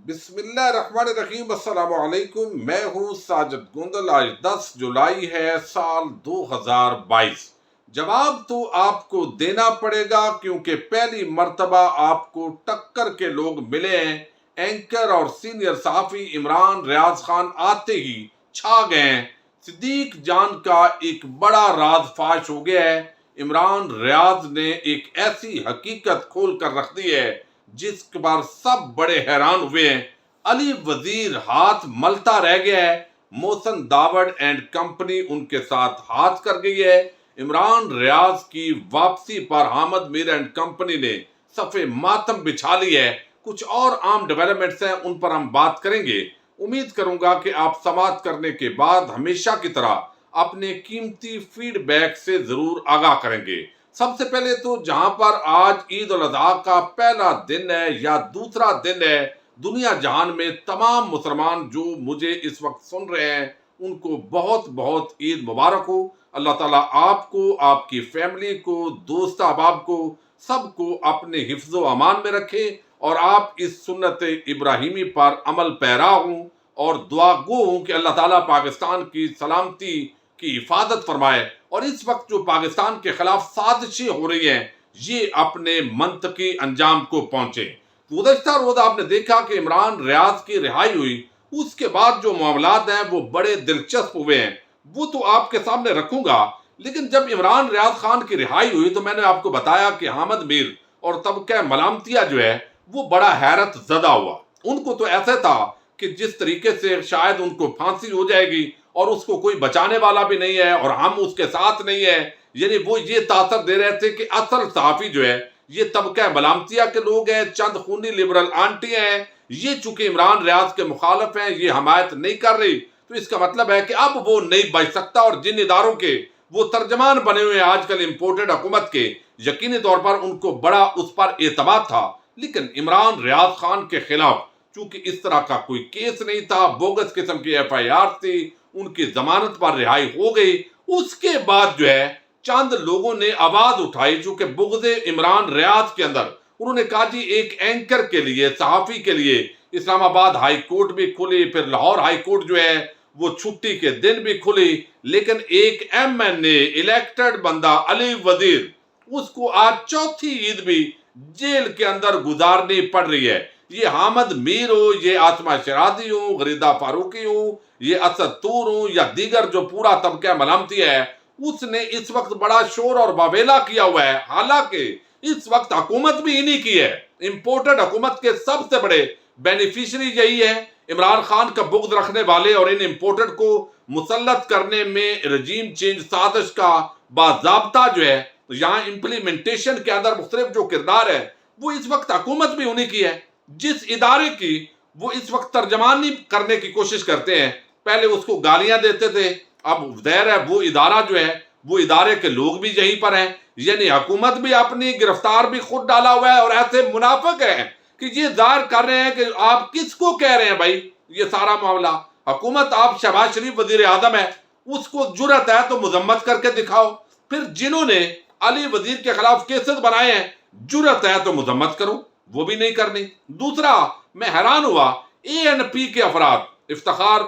بسم اللہ الرحمن الرحیم، السلام علیکم۔ میں ہوں ساجد گوندل۔ آج 10 جولائی ہے، سال 2022۔ جواب تو آپ کو دینا پڑے گا کیونکہ پہلی مرتبہ آپ کو ٹکر کے لوگ ملے ہیں۔ اینکر اور سینئر صحافی عمران ریاض خان آتے ہی چھا گئے ہیں۔ صدیق جان کا ایک بڑا راز فاش ہو گیا ہے۔ عمران ریاض نے ایک ایسی حقیقت کھول کر رکھ دی ہے جس پر سب بڑے حیران ہوئے ہیں۔ علی وزیر ہاتھ ملتا رہ گیا ہے۔ محسن داوڑ اینڈ کمپنی ان کے ساتھ ہاتھ کر گئی ہے۔ عمران ریاض کی واپسی پر حامد میر اینڈ کمپنی نے صف ماتم بچھا لی ہے۔ کچھ اور عام ڈیولپمنٹس ہیں، ان پر ہم بات کریں گے۔ امید کروں گا کہ آپ سماعت کرنے کے بعد ہمیشہ کی طرح اپنے قیمتی فیڈ بیک سے ضرور آگاہ کریں گے۔ سب سے پہلے تو جہاں پر آج عید الاضحیٰ کا پہلا دن ہے یا دوسرا دن ہے، دنیا جہان میں تمام مسلمان جو مجھے اس وقت سن رہے ہیں ان کو بہت بہت عید مبارک ہو۔ اللہ تعالیٰ آپ کو، آپ کی فیملی کو، دوست احباب کو، سب کو اپنے حفظ و امان میں رکھے اور آپ اس سنت ابراہیمی پر عمل پیرا ہوں اور دعا گو ہوں کہ اللہ تعالیٰ پاکستان کی سلامتی کی حفاظت فرمائے اور اس وقت جو پاکستان کے خلاف سازشیں ہو رہی ہیں یہ اپنے منطقی انجام کو پہنچے۔ گزشتہ روز آپ نے دیکھا کہ عمران ریاض کی رہائی ہوئی، اس کے بعد جو معاملات ہیں وہ بڑے دلچسپ ہوئے ہیں، وہ تو آپ کے سامنے رکھوں گا۔ لیکن جب عمران ریاض خان کی رہائی ہوئی تو میں نے آپ کو بتایا کہ حامد میر اور طبقہ ملامتیہ جو ہے وہ بڑا حیرت زدہ ہوا۔ ان کو تو ایسا تھا کہ جس طریقے سے شاید ان کو پھانسی ہو جائے گی اور اس کو کوئی بچانے والا بھی نہیں ہے اور ہم اس کے ساتھ نہیں ہے، یعنی وہ یہ تاثر دے رہے تھے کہ اصل صحافی جو ہے یہ طبقہ ملامتیہ کے لوگ ہیں، چند خونی لبرل آنٹی ہیں، یہ چونکہ عمران ریاض کے مخالف ہیں، یہ حمایت نہیں کر رہی، تو اس کا مطلب ہے کہ اب وہ نہیں بچ سکتا۔ اور جن اداروں کے وہ ترجمان بنے ہوئے ہیں آج کل امپورٹڈ حکومت کے، یقینی طور پر ان کو بڑا اس پر اعتماد تھا۔ لیکن عمران ریاض خان کے خلاف چونکہ اس طرح کا کوئی کیس نہیں تھا، بوگس قسم کی ایف آئی آر تھی، ان کی ضمانت پر رہائی ہو گئی۔ اس کے بعد جو ہے چند لوگوں نے آواز اٹھائی چونکہ بغض عمران ریاض کے اندر، انہوں نے کہا جی ایک اینکر کے لیے، صحافی کے لیے اسلام آباد ہائی کورٹ بھی کھلی، پھر لاہور ہائی کورٹ جو ہے وہ چھٹی کے دن بھی کھلی، لیکن ایک ایم این اے الیکٹڈ بندہ علی وزیر، اس کو آج چوتھی عید بھی جیل کے اندر گزارنی پڑ رہی ہے۔ یہ حامد میر ہو، یہ آسمہ شرازی ہو، غریدہ فاروقی ہو، یہ اسد طور ہو یا دیگر جو پورا طبقہ ملامتی ہے، اس نے اس وقت بڑا شور اور واویلا کیا ہوا ہے۔ حالانکہ اس وقت حکومت بھی انہی کی ہے، امپورٹڈ حکومت کے سب سے بڑے بینیفیشری یہی ہے۔ عمران خان کا بغض رکھنے والے اور ان امپورٹڈ کو مسلط کرنے میں رجیم چینج سازش کا باضابطہ جو ہے یہاں امپلیمنٹیشن کے اندر مختلف جو کردار ہے وہ اس وقت حکومت بھی انہی کی ہے۔ جس ادارے کی وہ اس وقت ترجمانی کرنے کی کوشش کرتے ہیں، پہلے اس کو گالیاں دیتے تھے، اب ظاہر ہے وہ ادارہ جو ہے وہ ادارے کے لوگ بھی یہیں پر ہیں، یعنی حکومت بھی اپنی گرفتار بھی خود ڈالا ہوا ہے اور ایسے منافق ہیں کہ یہ ظاہر کر رہے ہیں کہ آپ کس کو کہہ رہے ہیں بھائی یہ سارا معاملہ حکومت، آپ شہباز شریف وزیر اعظم ہے، اس کو جرأت ہے تو مذمت کر کے دکھاؤ، پھر جنہوں نے علی وزیر کے خلاف کیسز بنائے ہیں جرأت ہے تو مذمت کرو، وہ بھی نہیں کرنی۔ دوسرا میں حیران ہوا اے این پی کے افراد، افتخار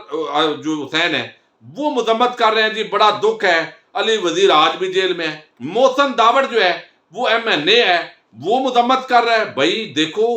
جو حسین ہے وہ مذمت کر رہے ہیں جی بڑا دکھ ہے علی وزیر آج بھی جیل میں ہے۔ محسن داوڑ جو ہے وہ ایم این اے ہے، وہ مذمت کر رہا ہے۔ بھائی دیکھو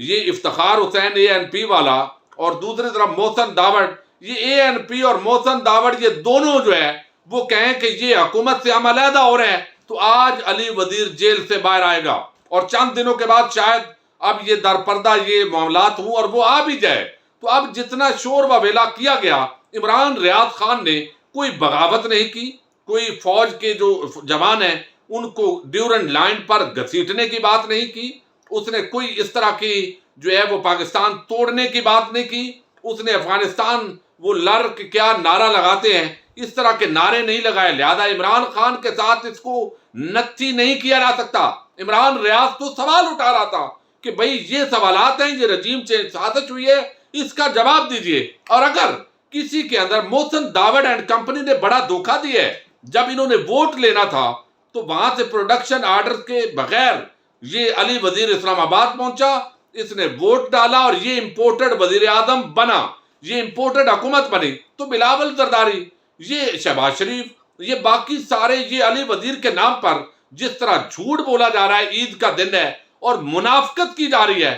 یہ افتخار حسین اے این پی والا اور دوسری طرف محسن داوڑ، یہ اے این پی اور محسن داوڑ یہ دونوں جو ہے وہ کہیں کہ یہ حکومت سے ہم علیحدہ ہو رہے ہیں، تو آج علی وزیر جیل سے باہر آئے گا اور چند دنوں کے بعد شاید اب یہ در پردہ یہ معاملات ہوں اور وہ آ بھی جائے۔ تو اب جتنا شور و ویلا کیا گیا، عمران ریاض خان نے کوئی بغاوت نہیں کی، کوئی فوج کے جو جوان ہیں ان کو ڈیورنٹ لائن پر گھسیٹنے کی بات نہیں کی، اس نے کوئی اس طرح کی جو ہے وہ پاکستان توڑنے کی بات نہیں کی، اس نے افغانستان وہ لڑ کے کیا نعرہ لگاتے ہیں اس طرح کے نعرے نہیں لگائے، لہذا عمران خان کے ساتھ اس کو نکچی نہیں کیا جا سکتا۔ عمران ریاض تو سوال اٹھا رہا تھا کہ بھئی یہ سوالات ہیں، یہ رجیم چینج سازش ہوئی ہے، اس کا جواب دیجئے۔ اور اگر کسی کے اندر محسن داوڑ اینڈ کمپنی نے بڑا دھوکہ دیا ہے، جب انہوں نے ووٹ لینا تھا تو وہاں سے پروڈکشن آرڈر کے بغیر یہ علی وزیر اسلام آباد پہنچا اس نے ووٹ ڈالا اور یہ امپورٹڈ وزیر اعظم بنا، یہ امپورٹڈ حکومت بنی۔ تو بلاول زرداری، یہ شہباز شریف، یہ باقی سارے، یہ علی وزیر کے نام پر جس طرح جھوٹ بولا جا رہا ہے، عید کا دن ہے اور منافقت کی جا رہی ہے،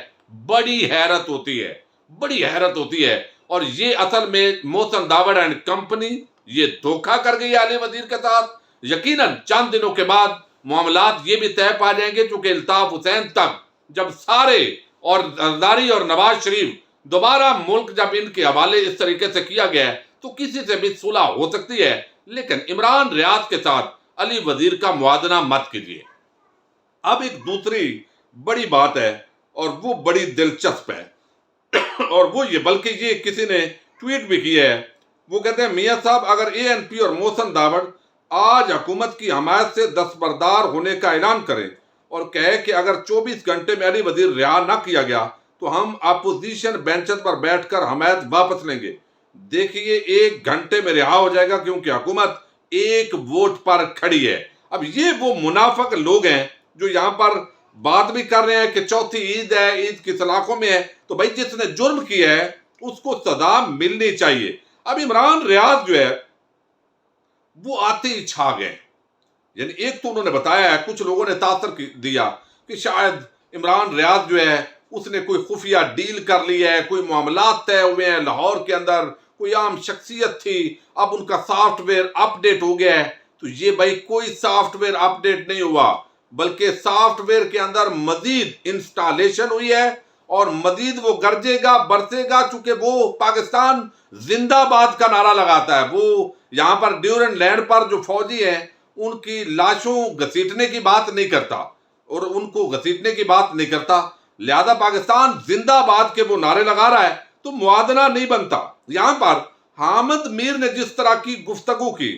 بڑی حیرت ہوتی ہے، بڑی حیرت ہوتی ہے۔ اور یہ اصل میں محسن داوڑ اینڈ کمپنی یہ دھوکہ کر گئی ہے علی وزیر کے ساتھ۔ یقیناً چند دنوں کے بعد معاملات یہ بھی طے پا جائیں گے، چونکہ الطاف حسین تک جب سارے اور زرداری اور نواز شریف دوبارہ ملک جب ان کے حوالے اس طریقے سے کیا گیا ہے تو کسی سے بھی صلح ہو سکتی ہے، لیکن عمران ریاض کے ساتھ علی وزیر کا موازنہ مت کیجیے۔ اب ایک دوسری بڑی بات ہے اور وہ بڑی دلچسپ ہے، اور وہ یہ، بلکہ یہ کسی نے ٹویٹ بھی کیا ہے۔ وہ کہتے ہیں میاں صاحب اگر اے این پی اور محسن داوڑ آج حکومت کی حمایت سے دستبردار ہونے کا اعلان کریں اور کہے کہ اگر 24 گھنٹے میں علی وزیر رہا نہ کیا گیا تو ہم اپوزیشن بینچز پر بیٹھ کر حمایت واپس لیں گے، دیکھیے 1 گھنٹے میں رہا ہو جائے گا، کیونکہ حکومت 1 ووٹ پر کھڑی ہے۔ اب یہ وہ منافق لوگ ہیں جو یہاں پر بات بھی کر رہے ہیں کہ چوتھی عید ہے، عید کی سلاخوں میں ہے، تو بھائی جس نے جرم کیا ہے اس کو سزا ملنی چاہیے۔ اب عمران ریاض جو ہے وہ آتے ہی چھا گئے، یعنی ایک تو انہوں نے بتایا ہے، کچھ لوگوں نے تاثر دیا کہ شاید عمران ریاض جو ہے اس نے کوئی خفیہ ڈیل کر لی ہے، کوئی معاملات طے ہوئے ہیں لاہور کے اندر، کوئی عام شخصیت تھی، اب ان کا سافٹ ویئر اپ ڈیٹ ہو گیا ہے۔ تو یہ بھائی کوئی سافٹ ویئر اپ ڈیٹ نہیں ہوا، بلکہ سافٹ ویئر کے اندر مزید انسٹالیشن ہوئی ہے اور مزید وہ گرجے گا برسے گا، چونکہ وہ پاکستان زندہ باد کا نعرہ لگاتا ہے۔ وہ یہاں پر ڈیورنٹ لینڈ پر جو فوجی ہیں ان کی لاشوں گھسیٹنے کی بات نہیں کرتا اور ان کو گھسیٹنے کی بات نہیں کرتا، لہذا پاکستان زندہ باد کے وہ نعرے لگا رہا ہے، تو موازنہ نہیں بنتا۔ یہاں پر حامد میر نے جس طرح کی گفتگو کی،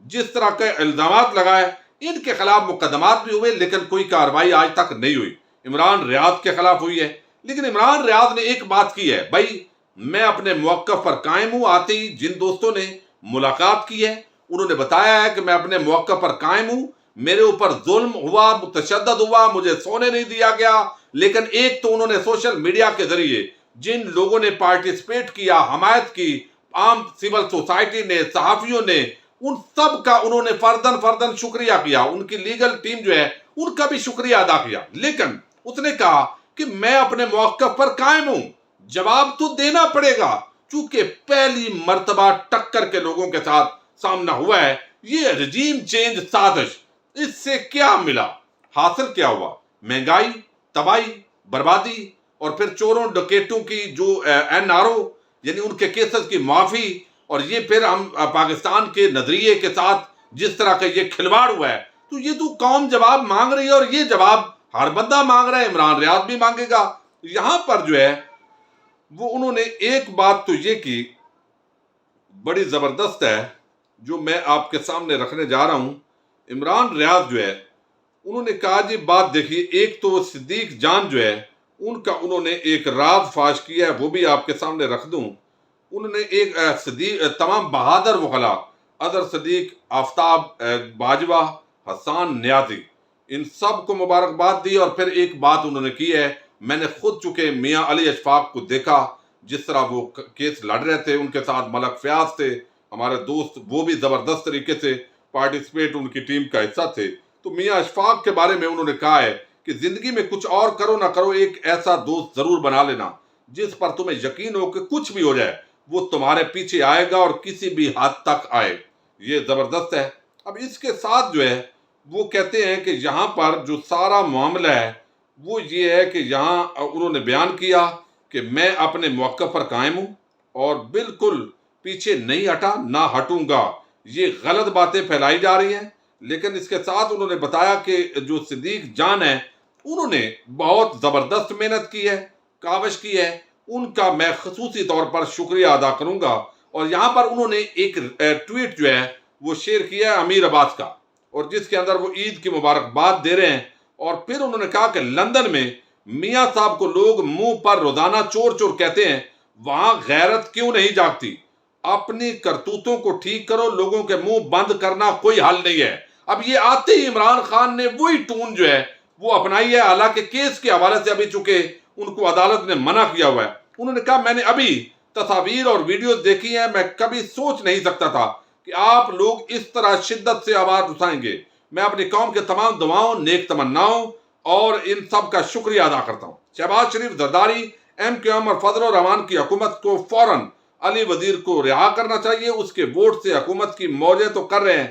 جس طرح کے الزامات لگائے، ان کے خلاف مقدمات بھی ہوئے لیکن کوئی کارروائی آج تک نہیں ہوئی۔ عمران ریاض کے خلاف ہوئی ہے، لیکن عمران ریاض نے ایک بات کی ہے، بھائی میں اپنے موقف پر قائم ہوں۔ آتے ہی جن دوستوں نے ملاقات کی ہے انہوں نے بتایا ہے کہ میں اپنے موقف پر قائم ہوں، میرے اوپر ظلم ہوا، تشدد ہوا، مجھے سونے نہیں دیا گیا، لیکن ایک تو انہوں نے سوشل میڈیا کے ذریعے جن لوگوں نے پارٹیسپیٹ کیا، حمایت کی، عام سول سوسائٹی نے، صحافیوں نے، ان سب کا انہوں نے فردن شکریہ کیا، ان کی لیگل ٹیم جو ہے ان کا بھی شکریہ ادا کیا، لیکن اس نے کہا کہ میں اپنے موقف پر قائم ہوں، جواب تو دینا پڑے گا، چونکہ پہلی مرتبہ ٹکر کے لوگوں کے ساتھ سامنا ہوا ہے، یہ رجیم چینج سازش، اس سے کیا ملا، حاصل کیا ہوا؟ مہنگائی، تباہی، بربادی، اور پھر چوروں ڈکیٹوں کی جو این آر او یعنی ان کے کیسز کی معافی، اور یہ پھر ہم پاکستان کے نظریے کے ساتھ جس طرح کا یہ کھلواڑ ہوا ہے، تو یہ تو قوم جواب مانگ رہی ہے اور یہ جواب ہر بندہ مانگ رہا ہے، عمران ریاض بھی مانگے گا۔ یہاں پر جو ہے وہ انہوں نے ایک بات تو یہ کی بڑی زبردست ہے جو میں آپ کے سامنے رکھنے جا رہا ہوں۔ عمران ریاض جو ہے انہوں نے کہا جی بات دیکھیے، ایک تو صدیق جان جو ہے ان کا انہوں نے ایک راز فاش کیا ہے، وہ بھی آپ کے سامنے رکھ دوں۔ انہوں نے ایک تمام بہادر وکلا، اظہر صدیق، آفتاب باجوہ، حسان نیازی، ان سب کو مبارکباد دی، اور پھر ایک بات انہوں نے کی ہے، میں نے خود چکے میاں علی اشفاق کو دیکھا جس طرح وہ کیس لڑ رہے تھے، ان کے ساتھ ملک فیاض تھے ہمارے دوست، وہ بھی زبردست طریقے سے پارٹیسپیٹ ان کی ٹیم کا حصہ تھے۔ تو میاں اشفاق کے بارے میں انہوں نے کہا ہے کہ زندگی میں کچھ اور کرو نہ کرو، ایک ایسا دوست ضرور بنا لینا جس پر تمہیں یقین ہو کہ کچھ بھی ہو جائے وہ تمہارے پیچھے آئے گا اور کسی بھی حد تک آئے۔ یہ زبردست ہے۔ اب اس کے ساتھ جو ہے وہ کہتے ہیں کہ یہاں پر جو سارا معاملہ ہے وہ یہ ہے کہ یہاں انہوں نے بیان کیا کہ میں اپنے موقف پر قائم ہوں اور بالکل پیچھے نہیں ہٹا، نہ ہٹوں گا۔ یہ غلط باتیں پھیلائی جا رہی ہیں، لیکن اس کے ساتھ انہوں نے بتایا کہ جو صدیق جان ہیں انہوں نے بہت زبردست محنت کی ہے، کاوش کی ہے، ان کا میں خصوصی طور پر شکریہ ادا کروں گا۔ اور یہاں پر انہوں نے ایک ٹویٹ جو ہے وہ شیئر کیا ہے امیر عباس کا، اور جس کے اندر وہ عید کی مبارکباد دے رہے ہیں، اور پھر انہوں نے کہا کہ لندن میں میاں صاحب کو لوگ منہ پر روزانہ چور چور کہتے ہیں، وہاں غیرت کیوں نہیں جاگتی؟ اپنی کرتوتوں کو ٹھیک کرو، لوگوں کے منہ بند کرنا کوئی حل نہیں ہے۔ اب یہ آتے ہی عمران خان نے وہی ٹون جو ہے وہ اپنائی ہے، حالانکہ کیس کے حوالے سے ابھی چونکہ ان کو عدالت نے منع کیا ہوا ہے۔ انہوں نے کہا میں نے ابھی تصاویر اور ویڈیوز دیکھی ہیں، میں کبھی سوچ نہیں سکتا تھا کہ آپ لوگ اس طرح شدت سے آواز اٹھائیں گے۔ میں اپنی قوم کے تمام دعاؤں، نیک تمناؤں اور ان سب کا شکریہ ادا کرتا ہوں۔ شہباز شریف، زرداری، MQM اور فضل الرحمان کی حکومت کو فوراً علی وزیر کو رہا کرنا چاہیے۔ اس کے ووٹ سے حکومت کی موجیں تو کر رہے ہیں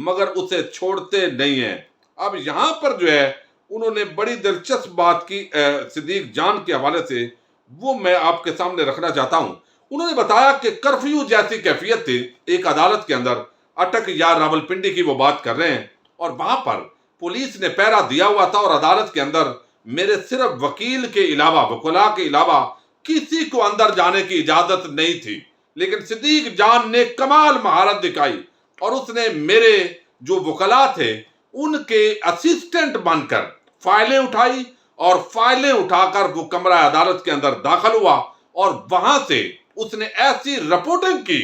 مگر اسے چھوڑتے نہیں ہیں۔ اب یہاں پر جو ہے انہوں نے بڑی دلچسپ بات کی صدیق جان کے حوالے سے، وہ میں آپ کے سامنے رکھنا چاہتا ہوں۔ انہوں نے بتایا کہ کرفیو جیسی کیفیت تھی ایک عدالت کے اندر، اٹک یا راولپنڈی کی وہ بات کر رہے ہیں، اور وہاں پر پولیس نے پہرا دیا ہوا تھا اور عدالت کے اندر میرے صرف وکیل کے علاوہ، وکلاء کے علاوہ کسی کو اندر جانے کی اجازت نہیں تھی۔ لیکن صدیق جان نے کمال مہارت دکھائی اور اس نے میرے جو وکلاء تھے ان کے اسسٹنٹ بن کر فائلیں اٹھائی، اور فائلیں اٹھا کر وہ کمرہ عدالت کے اندر داخل ہوا اور وہاں سے اس نے ایسی رپورٹنگ کی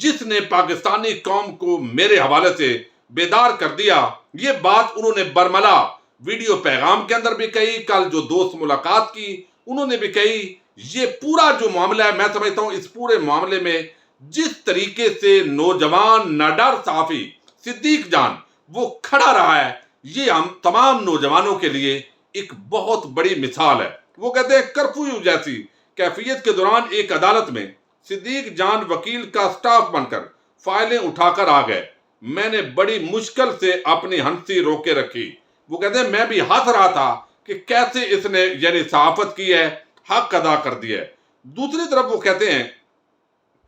جس نے پاکستانی قوم کو میرے حوالے سے بیدار کر دیا۔ یہ بات انہوں نے برملا ویڈیو پیغام کے اندر بھی کہی، کل جو دوست ملاقات کی انہوں نے بھی کہی۔ یہ پورا جو معاملہ ہے، میں سمجھتا ہوں اس پورے معاملے میں جس طریقے سے نوجوان ناڈر صحافی صدیق جان وہ کھڑا رہا ہے، یہ ہم تمام نوجوانوں کے لیے ایک بہت بڑی مثال ہے۔ وہ کہتے ہیں کرفیو جیسی کیفیت کے دوران ایک عدالت میں صدیق جان وکیل کا سٹاف بن کر فائلیں اٹھا کر آ گئے۔ میں نے بڑی مشکل سے اپنی ہنسی روکے رکھی۔ وہ کہتے ہیں میں بھی ہنس رہا تھا کہ کیسے اس نے یعنی صحافت کی ہے، حق ادا کر دیا ہے۔ دوسری طرف وہ کہتے ہیں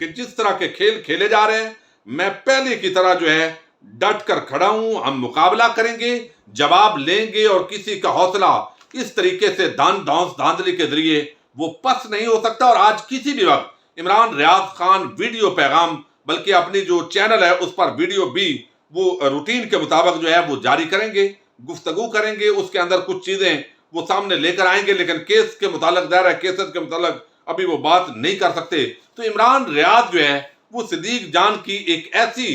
کہ جس طرح کے کھیل کھیلے جا رہے ہیں، میں پہلے کی طرح جو ہے ڈٹ کر کھڑا ہوں، ہم مقابلہ کریں گے، جواب لیں گے، اور کسی کا حوصلہ اس طریقے سے دھاندلی کے ذریعے وہ پس نہیں ہو سکتا۔ اور آج کسی بھی وقت عمران ریاض خان ویڈیو پیغام، بلکہ اپنی جو چینل ہے اس پر ویڈیو بھی وہ روٹین کے مطابق جو ہے وہ جاری کریں گے، گفتگو کریں گے، اس کے اندر کچھ چیزیں وہ سامنے لے کر آئیں گے، لیکن کیس کے متعلق ظاہر ہے کیسز کے متعلق ابھی وہ بات نہیں کر سکتے۔ تو عمران ریاض جو ہے وہ صدیق جان کی ایک ایسی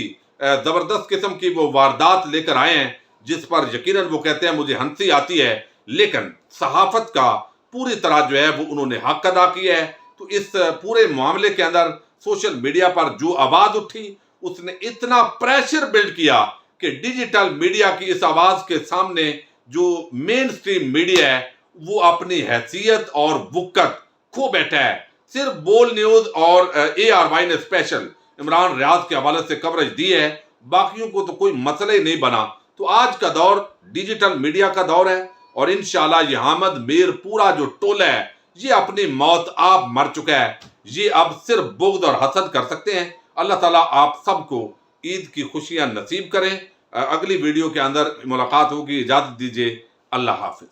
زبردست قسم کی وہ واردات لے کر آئے ہیں جس پر یقیناً وہ کہتے ہیں مجھے ہنسی آتی ہے، لیکن صحافت کا پوری طرح جو ہے وہ انہوں نے حق ادا کیا ہے۔ تو اس پورے معاملے کے اندر سوشل میڈیا پر جو آواز اٹھی اس نے اتنا پریشر بلڈ کیا کہ ڈیجیٹل میڈیا کی اس آواز کے سامنے جو مین سٹریم میڈیا ہے وہ اپنی حیثیت اور وقت کھو بیٹھا ہے۔ صرف بول نیوز اور ARY نے اسپیشل عمران ریاض کے حوالے سے کوریج دی ہے، باقیوں کو تو کوئی مسئلہ ہی نہیں بنا۔ تو آج کا دور ڈیجیٹل میڈیا کا دور ہے، اور انشاءاللہ یہ حامد میر پورا جو ٹولہ ہے یہ اپنی موت آپ مر چکا ہے، یہ اب صرف بغض اور حسد کر سکتے ہیں۔ اللہ تعالیٰ آپ سب کو عید کی خوشیاں نصیب کریں۔ اگلی ویڈیو کے اندر ملاقات ہوگی، اجازت دیجیے، اللہ حافظ۔